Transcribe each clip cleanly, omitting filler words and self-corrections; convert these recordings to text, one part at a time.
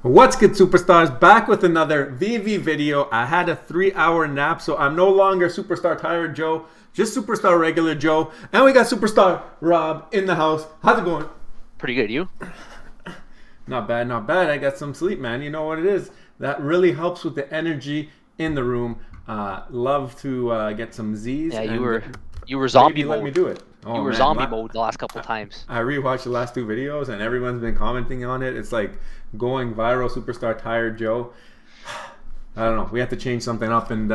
What's good, superstars? Back with another VV video. I had a 3-hour nap, so I'm no longer Superstar Tired Joe, just Superstar Regular Joe. And we got Superstar Rob in the house. How's it going? Pretty good. You? Not bad, not bad. I got some sleep, man. You know what it is. That really helps with the energy in the room. Love to get some Z's. Yeah, and you were zombie let me mode. do it. Oh, You were man. zombie mode the last couple times. I rewatched the last two videos and everyone's been commenting on it. It's like going viral, Superstar Tired Joe. I don't know. We have to change something up and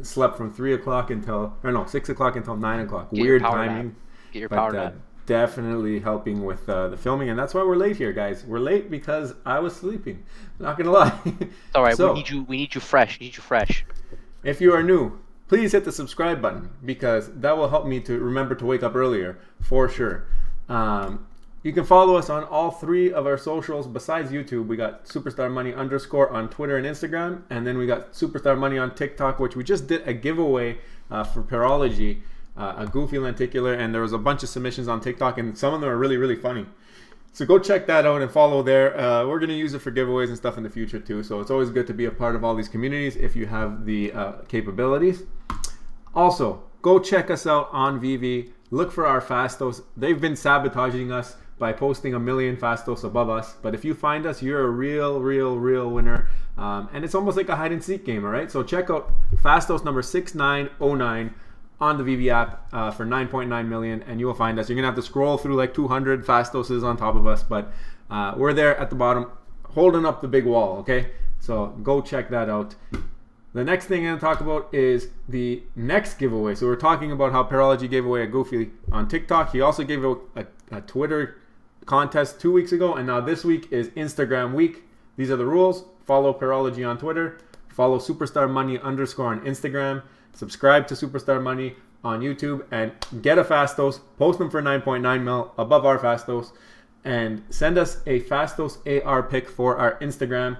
slept from 3 o'clock until, or no, 6 o'clock until 9 o'clock. Get your Weird power timing. nap. Get your But power nap. definitely helping with the filming. And that's why we're late here, guys. We're late because I was sleeping. Not going to lie. It's all right. So, We need you fresh. We need you fresh. if you are new, please hit the subscribe button because that will help me to remember to wake up earlier for sure. You can follow us on all three of our socials besides YouTube. We got Superstar Money _ on Twitter and Instagram, and then we got Superstar Money on TikTok, which we just did a giveaway for Parology, a goofy lenticular, and there was a bunch of submissions on TikTok, and some of them are really, really funny. So go check that out and follow there. We're going to use it for giveaways and stuff in the future too. So it's always good to be a part of all these communities if you have the capabilities. Also, go check us out on Veve. Look for our fastos. They've been sabotaging us by posting a million fastos above us. But if you find us, you're a real winner. And it's almost like a hide and seek game, all right? So check out fastos number 6909 on the Veve app for 9.9 million, and you will find us. You're gonna have to scroll through like 200 fastoses on top of us, but we're there at the bottom, holding up the big wall. Okay, so go check that out. The next thing I'm gonna talk about is the next giveaway. So we're talking about how Parology gave away a goofy on TikTok. He also gave out a Twitter contest 2 weeks ago, and now this week is Instagram week. These are the rules. Follow Parology on Twitter. Follow Superstar Money _ on Instagram. Subscribe to Superstar Money on YouTube and get a Fastos. Post them for 9.9 mil above our Fastos, and send us a Fastos AR pic for our Instagram.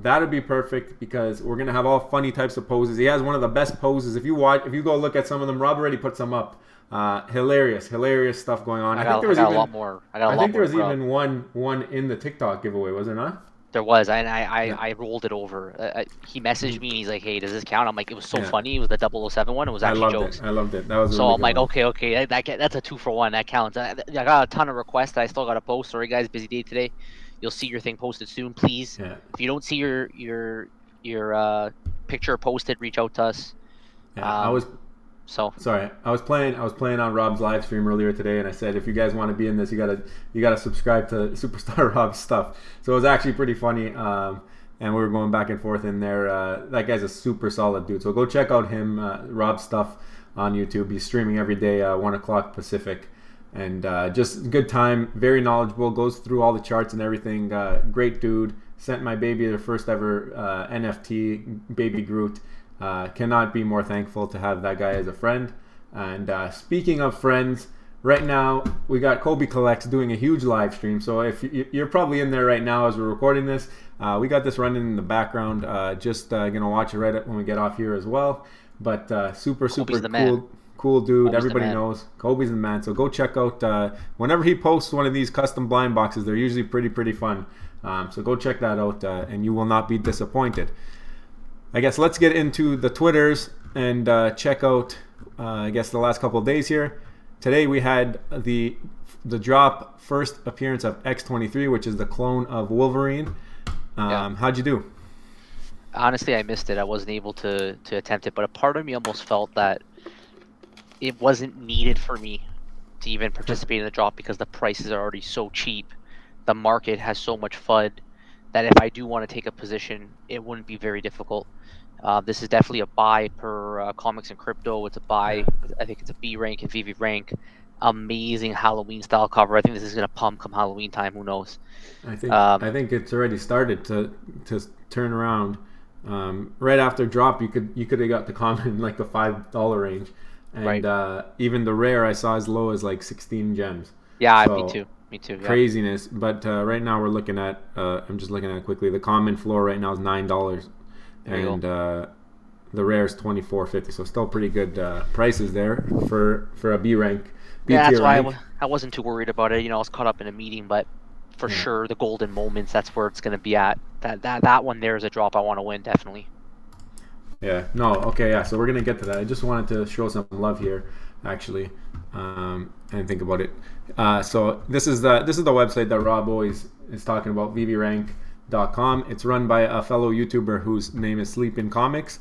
That'll be perfect because we're gonna have all funny types of poses. He has one of the best poses. If you go look at some of them, Rob already put some up. Hilarious stuff going on. I got a lot more. I think there was even one in the TikTok giveaway, was there not? There was, and I rolled it over. He messaged me and he's like, "Hey, does this count?" I'm like, "It was so funny. It was the 007 one. It was actually jokes." I loved it. That was so really I'm like, okay, that's a 2-for-1. That counts. I got a ton of requests. I still got to post. Sorry guys, busy day today. You'll see your thing posted soon, please. Yeah. If you don't see your picture posted, reach out to us. Yeah, Sorry, I was playing on Rob's live stream earlier today, and I said if you guys want to be in this, you gotta subscribe to Superstar Rob's stuff. So it was actually pretty funny, and we were going back and forth in there. That guy's a super solid dude. So go check out him, Rob's stuff on YouTube. He's streaming every day, 1 o'clock Pacific, and just good time. Very knowledgeable. Goes through all the charts and everything. Great dude. Sent my baby their first ever NFT, Baby Groot. Cannot be more thankful to have that guy as a friend. And speaking of friends, right now we got Kobe Collects doing a huge live stream. So if you're probably in there right now as we're recording this, we got this running in the background. Just gonna watch it right when we get off here as well. But super cool dude. Everybody knows Kobe's the man. So go check out whenever he posts one of these custom blind boxes. They're usually pretty fun. So go check that out, and you will not be disappointed. I guess let's get into the Twitters and check out, I guess, the last couple of days here. Today we had the drop first appearance of X-23, which is the clone of Wolverine. How'd you do? Honestly, I missed it. I wasn't able to attempt it, but a part of me almost felt that it wasn't needed for me to even participate in the drop because the prices are already so cheap. The market has so much FUD that if I do want to take a position, it wouldn't be very difficult. This is definitely a buy per comics and crypto. It's a buy. I think it's a B rank and VVRank. Amazing Halloween style cover. I think this is gonna pump come Halloween time. Who knows? I think it's already started to turn around. Right after drop, you could have got the common in like the $5 range, and even the rare I saw as low as like 16 gems. Yeah, so, me too. Yeah. Craziness. But right now we're looking at. I'm just looking at it quickly. The common floor right now is $9. And the rare is $24.50, so still pretty good prices there for a B rank. Yeah, that's why I wasn't too worried about it. You know, I was caught up in a meeting, but for sure the golden moments, that's where it's going to be at. That one there is a drop I want to win, definitely. Yeah. No. Okay. Yeah. So we're gonna get to that. I just wanted to show some love here, actually, and think about it. So this is the website that Rob always is talking about, VVRank.com. It's run by a fellow YouTuber whose name is Sleeping Comics,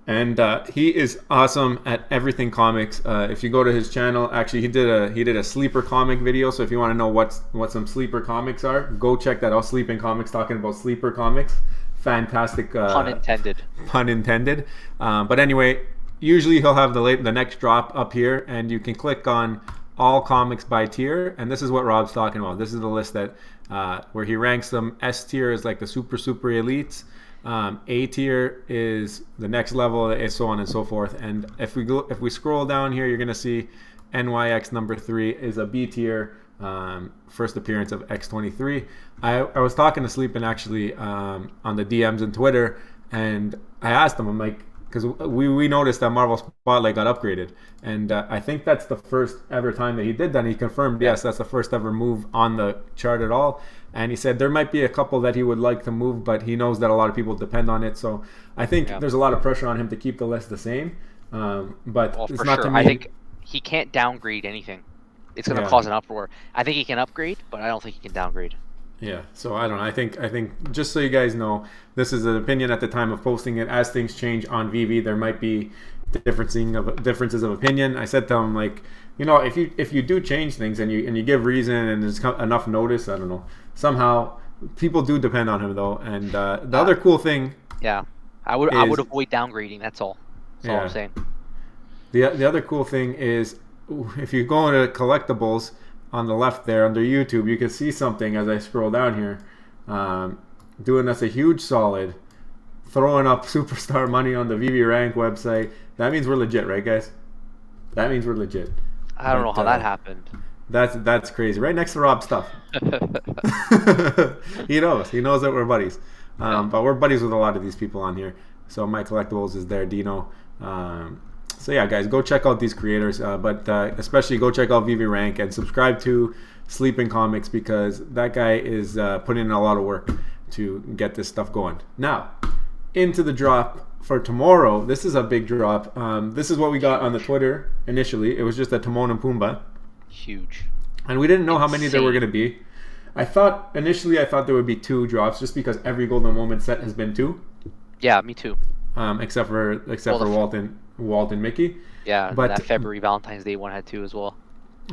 and he is awesome at everything comics. If you go to his channel, actually he did a sleeper comic video. So if you want to know what some sleeper comics are, go check that out. Sleeping Comics, talking about sleeper comics. Fantastic. Pun intended. Pun intended. But anyway, usually he'll have the next drop up here, and you can click on all comics by tier, and this is what Rob's talking about. This is the list that where he ranks them. S tier is like the super elites. A tier is the next level, and so on and so forth. And if we scroll down here, you're gonna see NYX number 3 is a B tier. First appearance of X23. I was talking to Sleepin actually on the DMs and Twitter, and I asked him, I'm like, because we noticed that Marvel Spotlight got upgraded, and I think that's the first ever time that he did that. And he confirmed, yes, that's the first ever move on the chart at all. And he said there might be a couple that he would like to move, but he knows that a lot of people depend on it. So I think there's a lot of pressure on him to keep the list the same. But Well, it's for not sure. to me. I think he can't downgrade anything. It's going to cause an uproar. I think he can upgrade, but I don't think he can downgrade. Yeah, so I don't know. I think just so you guys know, this is an opinion at the time of posting it. As things change on VV, there might be differences of opinion. I said to him, like, if you do change things and you give reason and there's enough notice, I don't know. Somehow people do depend on him though. And the other cool thing, I would avoid downgrading. That's all. That's all I'm saying. The other cool thing is, if you go into collectibles on the left there under YouTube, you can see something as I scroll down here, doing us a huge solid, throwing up superstar money on the VVRank website. That means we're legit, right, guys? That means we're legit. I don't know how that happened. That's crazy. Right next to Rob's stuff. He knows that we're buddies. But we're buddies with a lot of these people on here. So My Collectibles is there, Dino. So yeah, guys, go check out these creators, but especially go check out VVRank and subscribe to Sleeping Comics, because that guy is putting in a lot of work to get this stuff going. Now, into the drop for tomorrow. This is a big drop. This is what we got on the Twitter initially. It was just a Timon and Pumbaa. Huge. And we didn't know how many there were going to be. Initially I thought there would be 2 drops, just because every Golden Moment set has been 2. Yeah, me too. Except for Walt and Mickey. Yeah, but that February Valentine's Day one had 2 as well.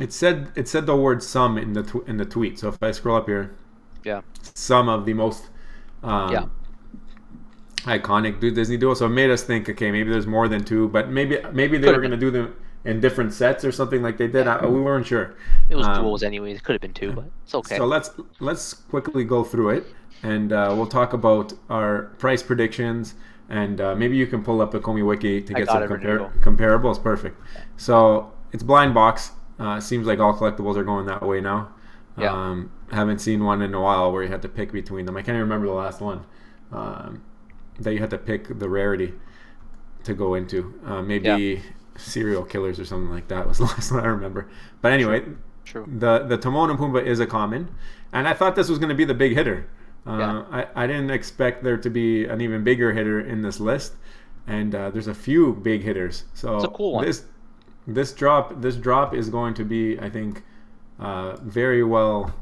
It said the word "some" in the tweet. So if I scroll up here, some of the most iconic Disney duos. So it made us think, okay, maybe there's more than 2, but maybe they were going to do them in different sets or something like they did. We weren't sure. It was duos anyways. It could have been 2, but it's okay. So let's quickly go through it, and we'll talk about our price predictions. And maybe you can pull up the Ecomi Wiki to get some comparables. Perfect. So it's blind box. Seems like all collectibles are going that way now. Haven't seen one in a while where you had to pick between them. I can't even remember the last one that you had to pick the rarity to go into. Maybe Serial Killers or something like that was the last one I remember. But anyway, True. The Timon and Pumbaa is a common, and I thought this was going to be the big hitter. I didn't expect there to be an even bigger hitter in this list, and there's a few big hitters. So it's a cool one. This drop is going to be, I think, very well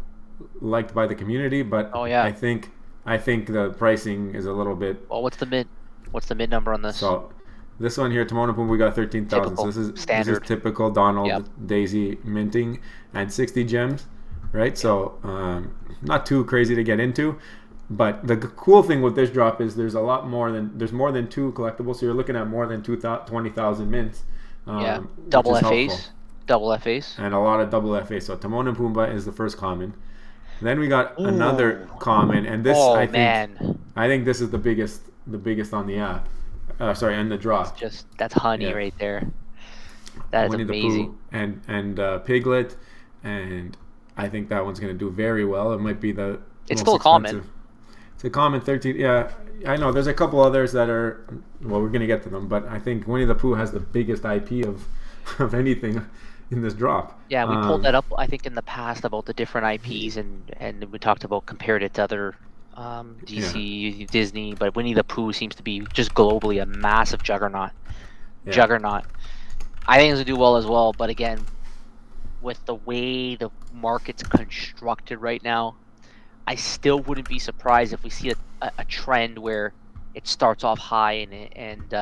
liked by the community. But I think the pricing is a little bit. Well, what's the mid number on this? So this one here, Timon and Pumbaa, we got 13,000. So this is typical Donald Daisy minting, and 60 gems. Right, so not too crazy to get into, but the cool thing with this drop is there's more than 2 collectibles, so you're looking at more than 20,000 mints. Double FAs, and a lot of double FAs. So Timon and Pumbaa is the first common. Then we got another common, and this I think this is the biggest on the app. And the drop. That's honey right there. That is Winnie amazing. The Pooh and Piglet, and I think that one's going to do very well. It might be the It's most still a expensive. common. It's a common 13. Yeah, I know. There's a couple others that are. Well, we're going to get to them, but I think Winnie the Pooh has the biggest IP of anything in this drop. Yeah, we pulled that up, I think, in the past about the different IPs, and we talked about compared it to other Yeah. DC, Disney, but Winnie the Pooh seems to be just globally a massive juggernaut. Yeah. Juggernaut. I think it's gonna do well as well, but again, with the way the market's constructed right now, I still wouldn't be surprised if we see a trend where it starts off high and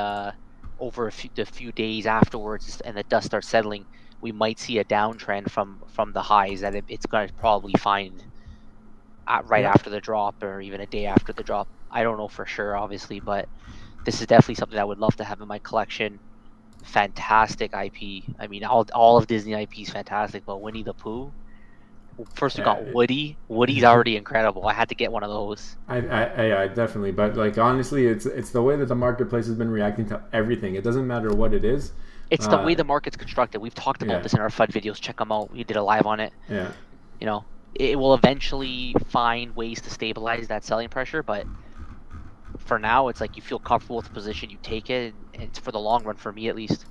over the few days afterwards and the dust starts settling, we might see a downtrend from the highs that it's going to probably find right Yep. after the drop or even a day after the drop. I don't know for sure, obviously, but this is definitely something I would love to have in my collection. Fantastic IP. I mean, all of Disney IPs fantastic, but Winnie the Pooh. First we Uh, got Woody. Woody's already incredible. I had to get one of those. I definitely, but like honestly, it's the way that the marketplace has been reacting to everything. It doesn't matter what it is. It's the way Uh, the market's constructed. We've talked about yeah, this in our FUD videos. Check them out. We did a live on it. yeah, You know, it will eventually find ways to stabilize that selling pressure, but for now, it's like you feel comfortable with the position, you take it, and it's for the long run for me at least.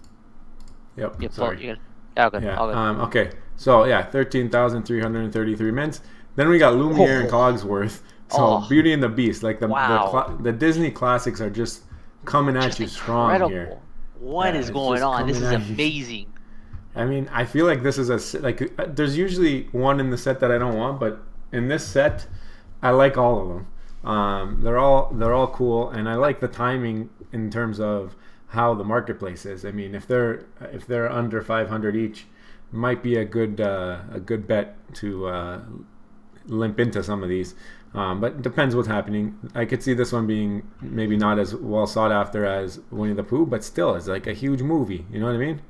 yep. You pull, Sorry. yeah, good, Yeah. all good. Okay. So yeah, 13,333 mints. Then we got Lumiere and Cogsworth. So Oh, Beauty and the Beast, like wow, the Disney classics are just coming at just you strong here. incredible. What Yeah, is it's going just on? This coming is at you. amazing. I mean, I feel like this is there's usually one in the set that I don't want, but in this set, I like all of them. They're all cool, and I like the timing in terms of how the marketplace is. I mean, if they're under 500 each, it might be a good bet to limp into some of these. But it depends what's happening. I could see this one being maybe not as well sought after as Winnie the Pooh, but still, it's like a huge movie. You know what I mean?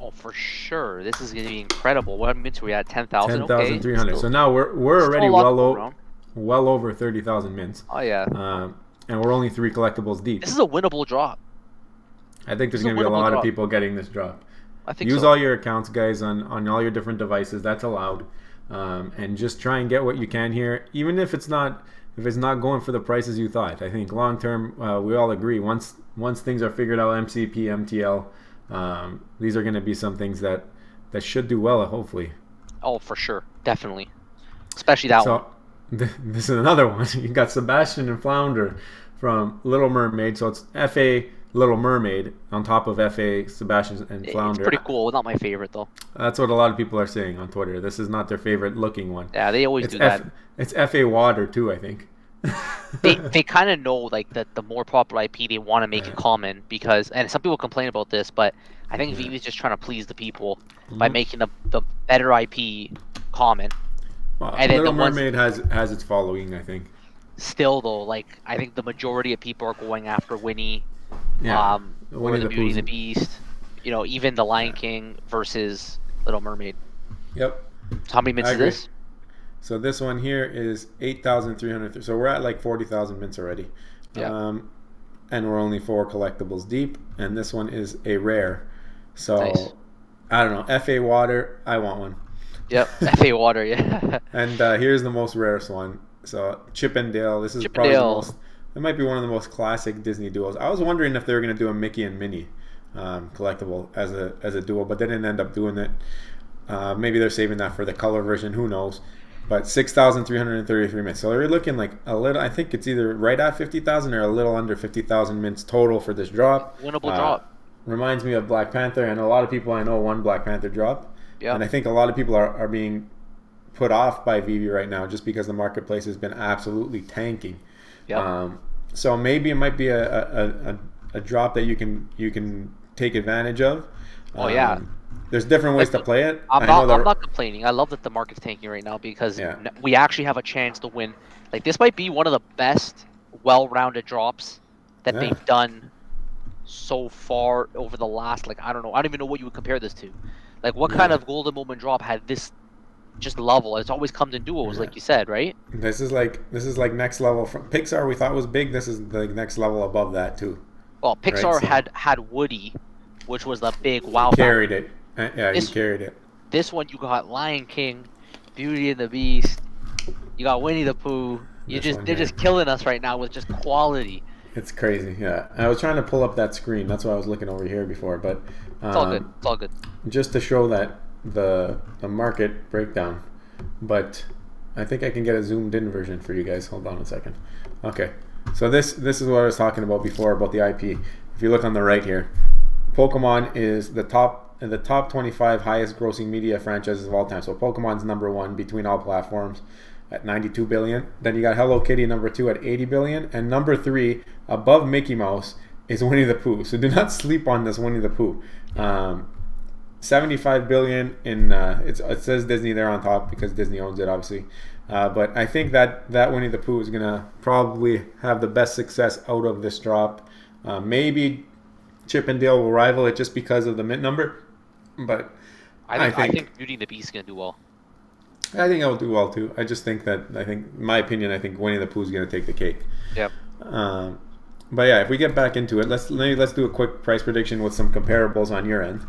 Oh, for sure. This is going to be incredible. What minutes are we at? 10,000? Ten thousand Okay. three hundred. So now we're Still already a lot to go around. well over 30,000 mints, Oh, yeah. and we're only 3 collectibles deep. This is a winnable drop. I think This there's is a going to be a winnable lot of drop. people getting this drop. I think Use so. all your accounts, guys, on all your different devices. That's allowed, and just try and get what you can here, even if it's not going for the prices you thought. I think long term, we all agree once things are figured out, MCP, MTL, these are going to be some things that should do well, hopefully. Oh, for sure. Definitely. Especially that one. So this is another one. You got Sebastian and Flounder from Little Mermaid. So it's FA Little Mermaid on top of FA Sebastian and It's Flounder. pretty cool. Not my favorite, though. That's what a lot of people are saying on Twitter. This is not their favorite looking one. Yeah, they always It's do that. It's FA Water too, I think. They kind of know, like, that the more popular IP, they want to make it common because, and some people complain about this, but I think Yeah. Veve is just trying to please the people by Mhm. making the better IP common. Well, And then Little the ones Mermaid has its following, I think. still, though, like, I think the majority of people are going after Winnie, Yeah, or Winnie the the Beauty and the Pooh's. Beast, even the Lion Yeah. King versus Little Mermaid. Yep, So how many I mints is agree. this? So this one here is 8,300. So we're at like 40,000 mints already. Yeah. And we're only 4 collectibles deep. And this one is a rare. So Nice. I don't know. FA Water, I want one. Yep. FA Water, yeah. And here's the most rarest one. So Chip and Dale. This is probably the Chippendale. most. It might be one of the most classic Disney duos. I was wondering if they were going to do a Mickey and Minnie collectible as a duo, but they didn't end up doing it. Maybe they're saving that for the color version. Who knows? But 6,333 mints. So we're looking like a little. I think it's either right at 50,000 or a little under 50,000 mints total for this drop. Winnable drop. Reminds me of Black Panther, and a lot of people I know won Black Panther drop. Yeah. And I think a lot of people are being put off by Veve right now just because the marketplace has been absolutely tanking. Yep. So maybe it might be a drop that you can take advantage of. Oh, yeah. There's different ways Like, to play it. I'm I know not complaining. I love that the market's tanking right now because Yeah. we actually have a chance to win. Like, this might be one of the best well-rounded drops that Yeah. they've done so far over the last, like, I don't know. I don't even know what you would compare this to. Like, what kind Yeah. of golden moment drop had this just level? It's always comes in duos, like you said, right? This is like next level from Pixar. We thought was big. This is the next level above that too. Well, Pixar so- had Woody, which was the big wow He factor. carried it. Yeah, he This- carried it. This one you got Lion King, Beauty and the Beast, you got Winnie the Pooh. This one They're here. just killing us right now with just quality. It's crazy. Yeah, I was trying to pull up that screen. That's why I was looking over here before. But It's all good. It's all good. just to show that the market breakdown. But I think I can get a zoomed in version for you guys. Hold on a second. Okay, so this is what I was talking about before about the IP. If you look on the right here, Pokemon is the top 25 highest grossing media franchises of all time. So Pokemon's number one between all platforms at 92 billion. Then you got Hello Kitty number two at 80 billion, and number three above Mickey Mouse is Winnie the Pooh. So do not sleep on this Winnie the Pooh. 75 billion in it says Disney there on top because Disney owns it, obviously. But I think that Winnie the Pooh is gonna probably have the best success out of this drop. Maybe Chip and Dale will rival it just because of the mint number, but I think Beauty and the Beast is gonna do well. I think it'll do well too. I just think that my opinion, I think Winnie the Pooh is gonna take the cake. Yep. But yeah, if we get back into it, let's do a quick price prediction with some comparables on your end.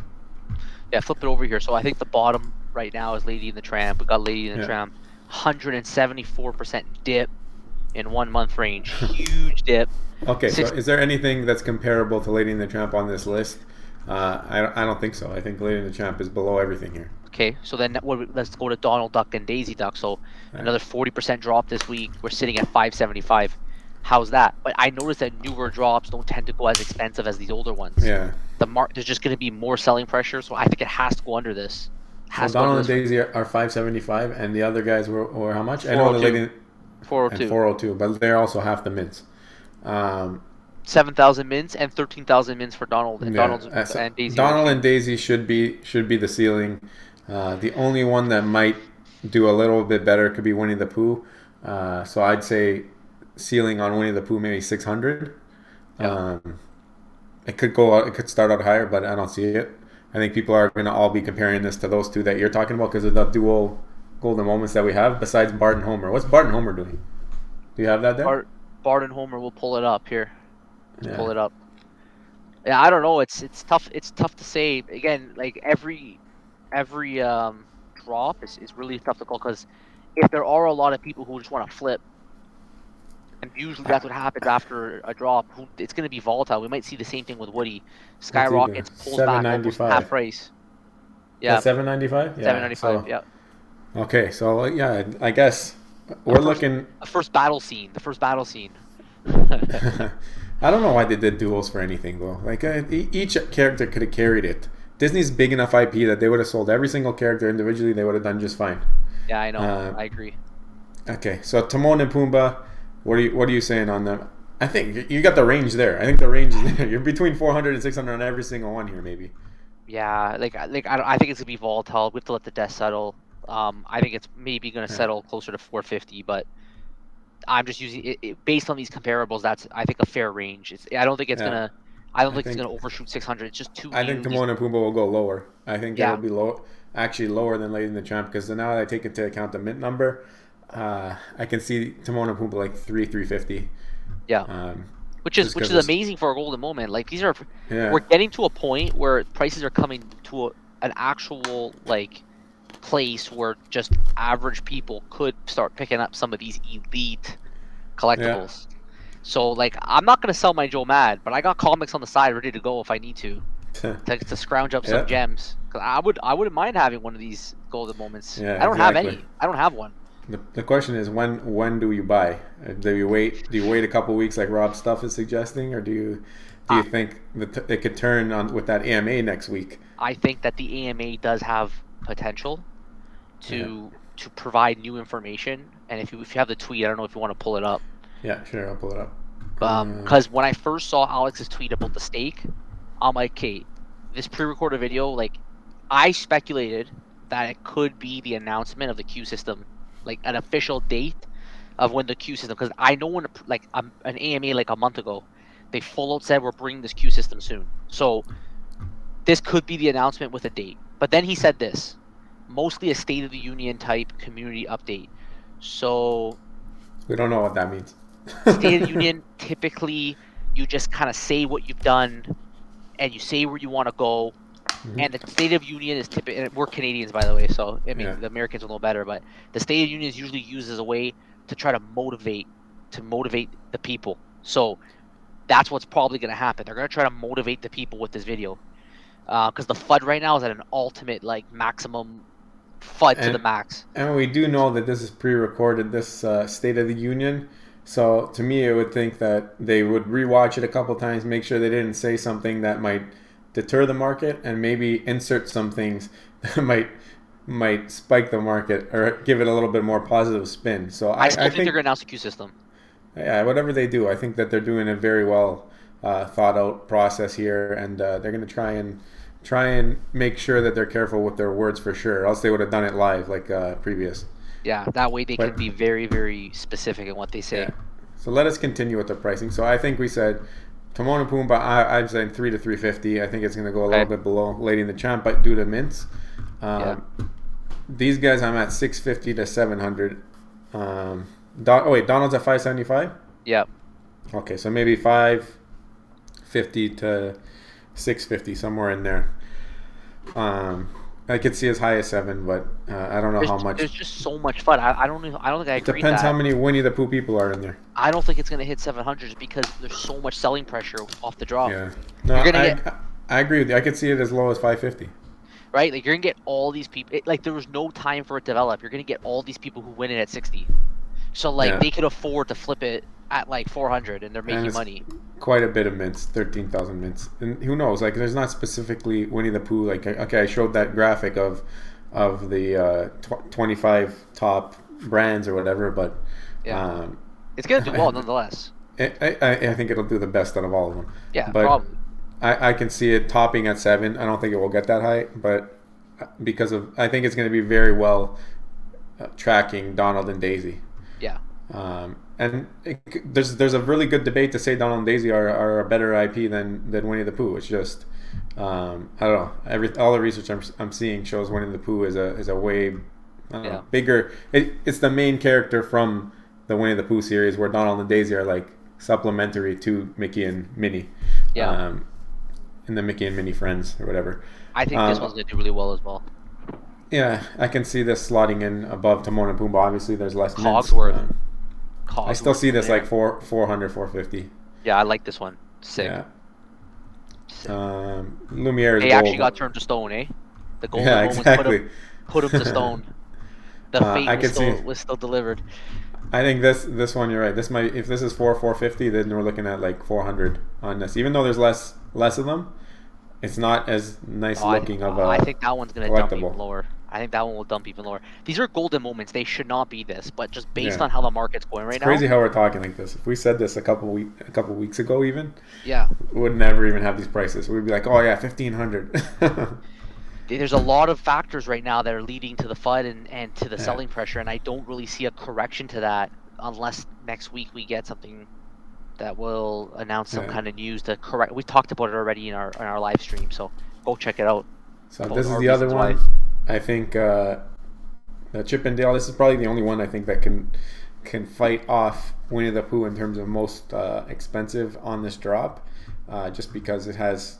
Yeah, flip it over here. So I think the bottom right now is Lady in the Tramp. We got Lady in the Tramp, 174% dip in 1 month range. Huge dip. Okay, so is there anything that's comparable to Lady in the Tramp on this list? I don't think so. I think Lady in the Tramp is below everything here. Okay, so then let's go to Donald Duck and Daisy Duck. So another 40% drop this week. We're sitting at 575. How's that? But I noticed that newer drops don't tend to go as expensive as these older ones. Yeah. There's just going to be more selling pressure, so I think it has to go under this. So Donald and Daisy are 575, and the other guys were how much? 402. I know the Lady 402. And 402, but they're also half the mints. 7,000 mints and 13,000 mints for Donald and and Daisy. Donald and Daisy should be the ceiling. The only one that might do a little bit better could be Winnie the Pooh. So I'd say ceiling on Winnie the Pooh maybe 600. Yeah. It could start out higher, but I don't see it. I think people are going to all be comparing this to those two that you're talking about because of the dual golden moments that we have. Besides Bart and Homer, what's Bart and Homer doing? Do you have that there? Bart and Homer. We'll pull it up here. Pull it up. Yeah, I don't know. It's tough. It's tough to say. Again, like every drop is really tough to call because if there are a lot of people who just want to flip, and usually that's what happens after a drop, it's going to be volatile. We might see the same thing with Woody. Skyrockets, pulls back almost half price. Yeah. $7.95. Yeah. $7.95. Yeah. Okay, so yeah, I guess we're looking. The first battle scene. I don't know why they did duels for anything though. Like each character could have carried it. Disney's big enough IP that they would have sold every single character individually. They would have done just fine. Yeah, I know. I agree. Okay, so Timon and Pumbaa, what are you saying on them? I think you got the range there. I think the range is there. You're between 400 and 600 on every single one here, maybe. Yeah, I think it's gonna be volatile. We have to let the dust settle. I think it's maybe gonna settle closer to 450, but I'm just using it based on these comparables. That's I think a fair range. I don't think it's gonna overshoot 600. It's just too. I think Timon and Pumbaa will go lower. I think it'll be lower than Lady in the Tramp because now that I take into account the mint number, I can see Timon and Pumbaa like 350. Yeah. Which is amazing for a golden moment. Like we're getting to a point where prices are coming to an actual place where just average people could start picking up some of these elite collectibles. Yeah. So I'm not gonna sell my Joe Mad, but I got comics on the side ready to go if I need to scrounge up some gems. Cause I wouldn't mind having one of these golden moments. Yeah, I don't have any. I don't have one. The question is when do you buy? Do you wait a couple weeks like Rob's stuff is suggesting, or do you think that it could turn on with that AMA next week? I think that the AMA does have potential to provide new information, and if you have the tweet, I don't know if you want to pull it up. Yeah, sure, I'll pull it up. Because when I first saw Alex's tweet about the stake, I'm like, okay, this pre-recorded video, I speculated that it could be the announcement of the Q system, an official date of when the Q system, because I know when an AMA a month ago, they full out said we're bringing this Q system soon. So this could be the announcement with a date. But then he said this, mostly a State of the Union type community update. So we don't know what that means. State of the Union, typically you just kind of say what you've done and you say where you want to go. Mm-hmm. And the State of Union is typically, we're Canadians by the way, so I mean the Americans will know better, but the State of Union is usually used as a way to try to motivate the people. So that's what's probably going to happen. They're going to try to motivate the people with this video. Because the FUD right now is at an ultimate maximum FUD to the max. And we do know that this is pre-recorded, this State of the Union. So to me, it would think that they would rewatch it a couple times, make sure they didn't say something that might deter the market, and maybe insert some things that might spike the market or give it a little bit more positive spin. So I still I think they're think going to announce a Q system. yeah, whatever they do, I think that they're doing a very well thought out process here, and they're going to try and make sure that they're careful with their words for sure. Else they would have done it live like previous. Yeah, that way they But can be very, very specific in what they say. yeah, so let us continue with the pricing. So I think we said Timon and Pumbaa. I'm saying 3 to 350. I think it's going to go a little Okay. bit below Lady and the Champ, but due to mints. Yeah. These guys, I'm at 650 to 700. Donald's at 575. Yeah. Okay, so maybe 550 to 650, somewhere in there. I could see as high as 7, but I don't know There's, how much. there's just so much fun. I don't even, I don't think I It agree depends that. how many Winnie the Pooh people are in there. I don't think it's going to hit 700 just because there's so much selling pressure off the drop. Yeah. No, You're gonna get I agree with you. I could see it as low as 550. right. Like you're gonna get all these people. Like there was no time for it to develop. You're gonna get all these people who win it at 60. So like Yeah. they could afford to flip it at like 400 and they're And making it's money. quite a bit of mints, 13,000 mints. And who knows? Like, there's not specifically Winnie the Pooh. Like, okay, I showed that graphic of the 25 top brands or whatever, but Yeah. It's gonna do well nonetheless. I think it'll do the best out of all of them. Yeah, But probably. I can see it topping at 7. I don't think it will get that high, but because of I think it's going to be very well tracking Donald and Daisy. Yeah. And there's a really good debate to say Donald and Daisy are a better IP than Winnie the Pooh. It's just I don't know. All the research I'm seeing shows Winnie the Pooh is a way bigger. It's the main character from the Winnie the Pooh series, where Donald and Daisy are like supplementary to Mickey and Minnie. Yeah. In the Mickey and Minnie Friends or whatever. I think this one's gonna do really well as well. Yeah, I can see this slotting in above Timon and Pumbaa. Obviously, there's less mints. Cogsworth. I still see this there. like 400, 450. Yeah, I like this one. Sick. Yeah. Sick. Lumiere is They gold. actually got turned to stone, eh? The golden Yeah, moments exactly. put him to stone. The fate I was could see. was still delivered. I think this one, you're right. This might, if this is 450, then we're looking at like 400 on this. Even though there's less of them, it's not as nice looking of a I think that one's gonna dump even collectible. lower. I think that one will dump even lower. These are golden moments. They should not be this, but just based Yeah. on how the market's going right It's crazy now. how we're talking like this. If we said this a couple weeks ago, even, Yeah. we would never even have these prices. We'd be like, oh yeah, 1,500. There's a lot of factors right now that are leading to the FUD and to the Yeah. selling pressure, and I don't really see a correction to that unless next week we get something that will announce some Yeah. kind of news to correct. We talked about it already in our live stream, so go check it out. So Both this is our the other reasons why. one. I think the Chip and Dale. This is probably the only one I think that can fight off Winnie the Pooh in terms of most expensive on this drop, just because it has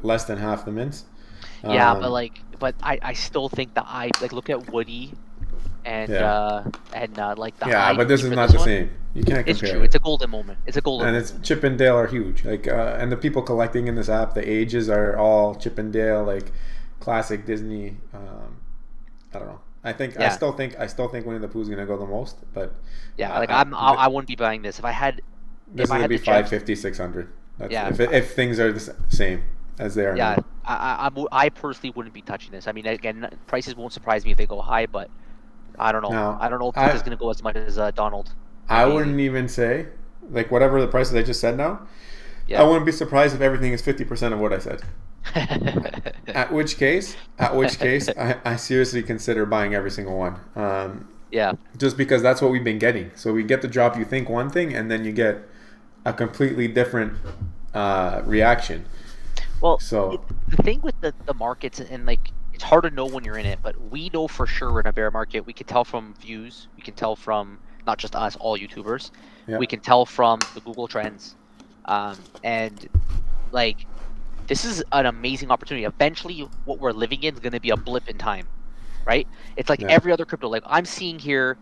less than half the mints. Yeah, Um, but I still think like look at Woody and Yeah. like the yeah, but this IP is for not this the one, same. You can't it's compare true. it. It's a golden moment. It's a golden And moment. it's Chip and Dale are huge. Like, and the people collecting in this app, the ages are all Chip and Dale, like classic Disney. I don't know. I Yeah. still think Winnie the Pooh is gonna go the most, but Yeah, like I, I wouldn't be buying this if I had this is I gonna had be the chance. 550, 600. That's Yeah. if things are the same as they are Yeah, now. I personally wouldn't be touching this. I mean, again, prices won't surprise me if they go high, but I don't know. Now, I don't know if this is I gonna go as much as Donald. I and wouldn't even say like whatever the prices I just said now. Daisy. I wouldn't be surprised if everything is 50% of what I said. Yeah. At which case, I seriously consider buying every single one. Yeah. Just because that's what we've been getting. So we get the drop, you think one thing, and then you get a completely different reaction. Well, So the thing with the markets and like it's hard to know when you're in it, but we know for sure we're in a bear market. We can tell from views. We can tell from not just us, all YouTubers. yeah, We can tell from the Google Trends, and like this is an amazing opportunity. Eventually, what we're living in is going to be a blip in time, right? It's like yeah, every other crypto. Like I'm seeing here,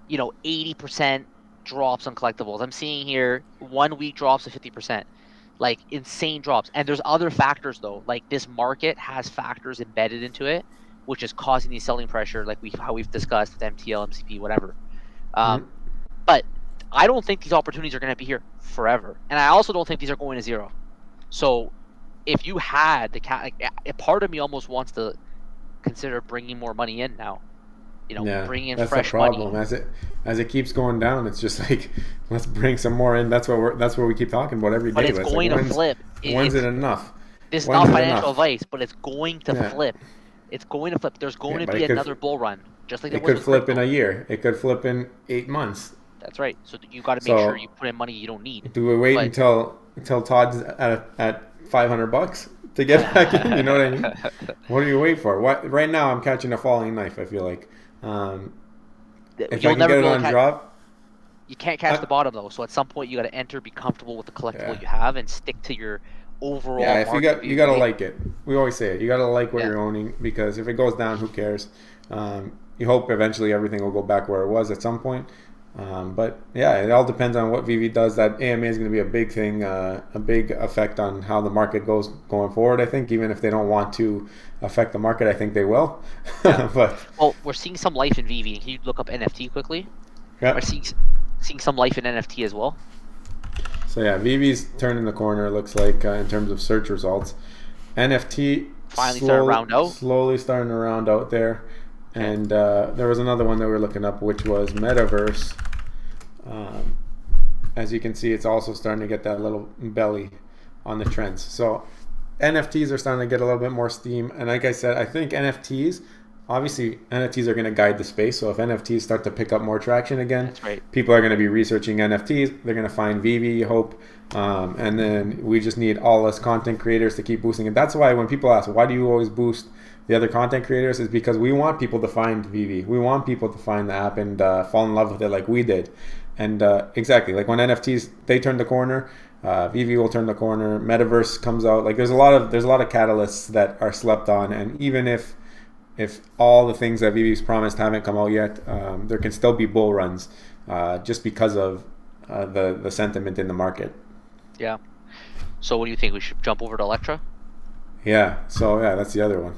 80% drops on collectibles. I'm seeing here 1 week drops of 50%, like insane drops. And there's other factors though. Like this market has factors embedded into it, which is causing the selling pressure, like how we've discussed with MTL, MCP, whatever. mhm, But I don't think these opportunities are going to be here forever, and I also don't think these are going to zero. So if you had a part of me almost wants to consider bringing more money in now. Yeah, Bring in that's the fresh money. problem. As it keeps going down, it's just like let's bring some more in. That's what we keep talking about every But day. it's It's going like to flip. when's it enough? This is When's not it financial enough? advice, but it's going to Yeah, flip. It's going to flip. There's going yeah, to but be another bull run, just like there it was could with flip in crypto. a year. It could flip in 8 months. That's right. So you got to make sure So you put in money you don't need. do we wait But until Todd's at $500 to get back in? You know what I mean? What do you wait for? What right now? I'm catching a falling knife. I feel like if I you'll can never get be it able on to catch. drop, You can't catch I, the bottom though. So at some point you got to enter, be comfortable with the collectible yeah. you have, and stick to your overall Yeah, if market you view, gotta right? like it. We always say it. You gotta like what Yeah. you're owning because if it goes down, who cares? You hope eventually everything will go back where it was at some point. But yeah, it all depends on what VV does. That AMA is going to be a big thing, a big effect on how the market goes going forward. I think even if they don't want to affect the market, I think they will. Yeah. But Well, we're seeing some life in VV. Can you look up NFT quickly? yeah, We're seeing some life in NFT as well. so yeah, VV's turning the corner. It looks like in terms of search results, NFT Finally started round out. slowly starting to round out there. Okay. And there was another one that we were looking up, which was metaverse. As you can see, it's also starting to get that little belly on the trends. So NFTs are starting to get a little bit more steam. And like I said, I think obviously NFTs are going to guide the space. So if NFTs start to pick up more traction again, That's right. people are going to be researching NFTs. They're going to find VV, hope. And then we just need all us content creators to keep boosting it. That's why when people ask, why do you always boost the other content creators, is because we want people to find VV. We want people to find the app and fall in love with it like we did. And exactly, like when NFTs, they turn the corner, VV will turn the corner, metaverse comes out. Like there's a lot of catalysts that are slept on. And even if all the things that VV's promised haven't come out yet, there can still be bull runs just because of the sentiment in the market. Yeah. So what do you think? We should jump over to Electra? Yeah. So yeah, that's the other one.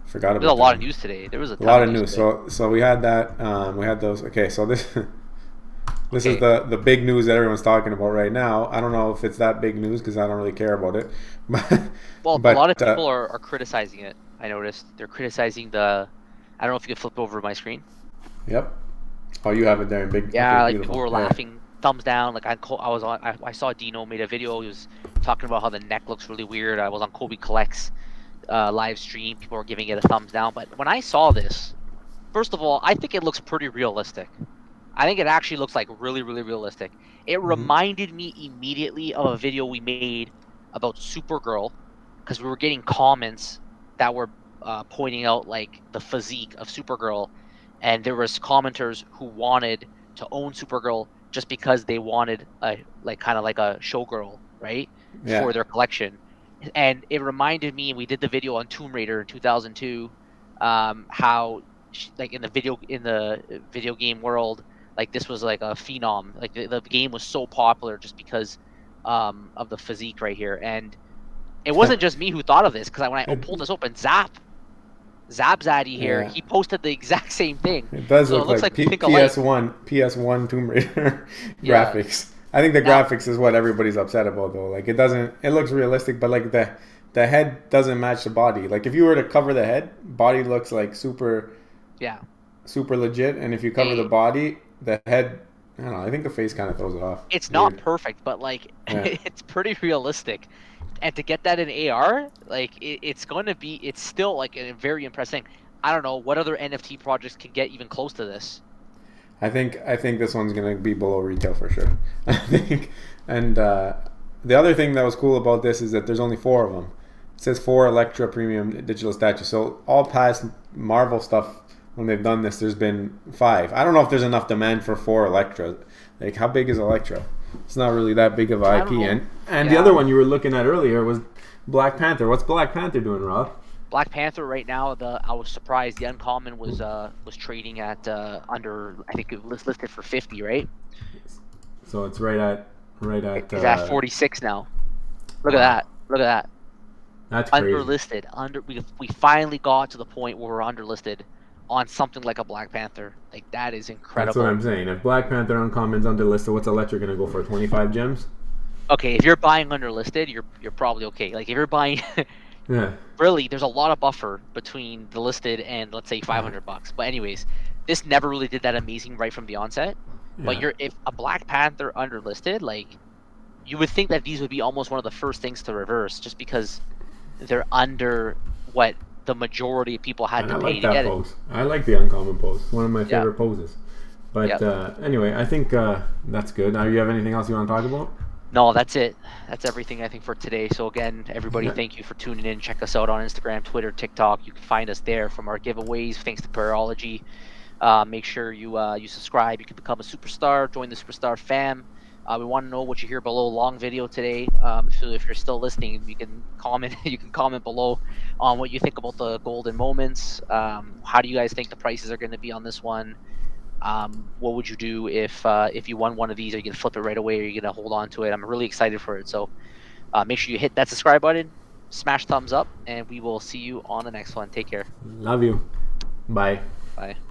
Forgot about There's a lot of that. news today. There was a A ton lot of of news. today. So we had that. We had those. Okay. So this this is Okay. the big news that everyone's talking about right now. I don't know if it's that big news because I don't really care about it. Well, a lot of But people are criticizing it. I noticed they're criticizing the. I don't know if you can flip over my screen. yep. Oh, you have it there in big. Yeah, Okay, like people beautiful. were Yeah. laughing, thumbs down. Like I was on. I saw Dino made a video. He was talking about how the neck looks really weird. I was on Kobe Collects live stream. People were giving it a thumbs down. But when I saw this, first of all, I think it looks pretty realistic. I think it actually looks like really, really realistic. It hmm reminded me immediately of a video we made about Supergirl, because we were getting comments that were pointing out like the physique of Supergirl, and there was commenters who wanted to own Supergirl just because they wanted a like kind of like a showgirl, right, Yeah. for their collection. And it reminded me, we did the video on Tomb Raider in 2002, how like in the video game world, like this was like a phenom. Like the game was so popular just because of the physique right here. And it wasn't just me who thought of this, because when I pulled this open, Zapzaddy here, yeah. he posted the exact same thing. It does So look it looks like like we think alike. PS1 Tomb Raider Yeah. graphics. I think the Now, graphics is what everybody's upset about though. Like it doesn't. It looks realistic, but like the head doesn't match the body. Like if you were to cover the head, body looks like yeah. super legit, and if you cover the Hey, body, the head. I don't know. I think the face kind of throws it off. it's It's not weird. perfect, but like Yeah. it's pretty realistic. And to get that in AR, like it's still like a very impressive thing. I don't know what other NFT projects can get even close to this. I think this one's gonna be below retail for sure. I think, and the other thing that was cool about this is that there's only 4 of them. It says 4 Electra premium digital statues. So all past Marvel stuff, when they've done this, there's been 5. I don't know if there's enough demand for 4 Electra. Like how big is Electra? It's not really that big of an I IP. don't know. And the Yeah. other one you were looking at earlier was Black Panther. What's Black Panther doing, Rob? Black Panther right now, I was surprised the uncommon was trading at under, I think it was listed for 50, right? So it's right at. It's at 46 now. Look at Wow, that. Look at that. that's crazy. Underlisted. We finally got to the point where we're underlisted on something like a Black Panther. Like that is That's what incredible. I'm saying. If Black Panther Uncommon's underlisted, what's Electro gonna go for? 25 gems? Okay, if you're buying underlisted, you're probably okay. Like if you're buying Yeah. really, there's a lot of buffer between the listed and let's say $500. But anyways, this never really did that amazing right from the onset. But Yeah. you're if a Black Panther underlisted, like you would think that these would be almost one of the first things to reverse, just because they're under what the majority of people had And to I pay like to that get it. pose. I like the uncommon pose. One of my Yeah, favorite poses. But yeah. anyway, I think that's good. You have anything else you want to talk about? No, that's it. That's everything I think for today. So again, everybody, Yeah. thank you for tuning in. Check us out on Instagram, Twitter, TikTok. You can find us there from our giveaways. Thanks to Parology. Make sure you subscribe. You can become a superstar. Join the superstar fam. We want to know what you hear below. Long video today. So if you're still listening, you can comment. You can comment below on what you think about the golden moments. How do you guys think the prices are going to be on this one? What would you do if you won one of these? Are you gonna flip it right away? Or are you gonna hold on to it? I'm really excited for it. So make sure you hit that subscribe button, smash thumbs up, and we will see you on the next one. Take care. Love you. Bye. Bye.